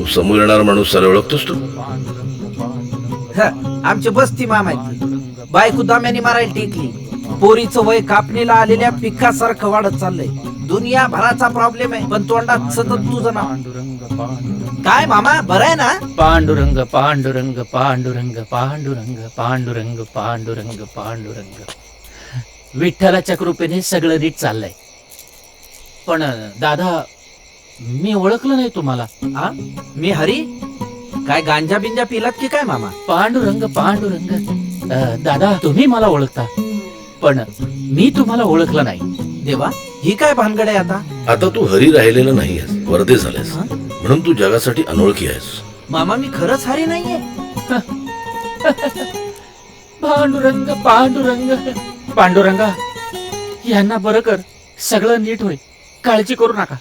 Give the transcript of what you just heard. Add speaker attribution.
Speaker 1: तू समोर येणारा माणूस सारा ओळखतोस तू?
Speaker 2: आमचे बस्ती मामा आहेत. बायको दाम्याने मारायला टेकली. पोरीचं वय कापणीला आलेल्या पिकासारखं वाढत चाललंय. दुनिया भराचा प्रॉब्लेम आहे, पण तोंडात सतत तुझं नाव. काय मामा, बरं आहे ना?
Speaker 3: पांडुरंग पांडुरंग पांडुरंग पांडुरंग पांडुरंग पांडुरंग पांडुरंग. विठ्ठलाच्या कृपेने सगळं नीट चाललंय. पण दादा, मी ओळखलं नाही तुम्हाला.
Speaker 2: मी हरी. काय गांजा बिंजा पिलात की काय मामा?
Speaker 3: पांडुरंग पांडुरंग. दादा, तुम्ही मला ओळखता, पण मी तुम्हाला ओळखलं नाही.
Speaker 2: देवा, ही काय भानगड आहे आता?
Speaker 1: आता तू हरी राहिलेला नाही आहेस, वरदे झालेस, म्हणून तू जगासाठी अनोळखी आहेस.
Speaker 2: मामा, मी खरंच हरी नाहीये.
Speaker 3: पांडुरंग पांडुरंग पांडुरंगा, यांना बरं कर, सगळं नीट होईल, काळजी करू नका.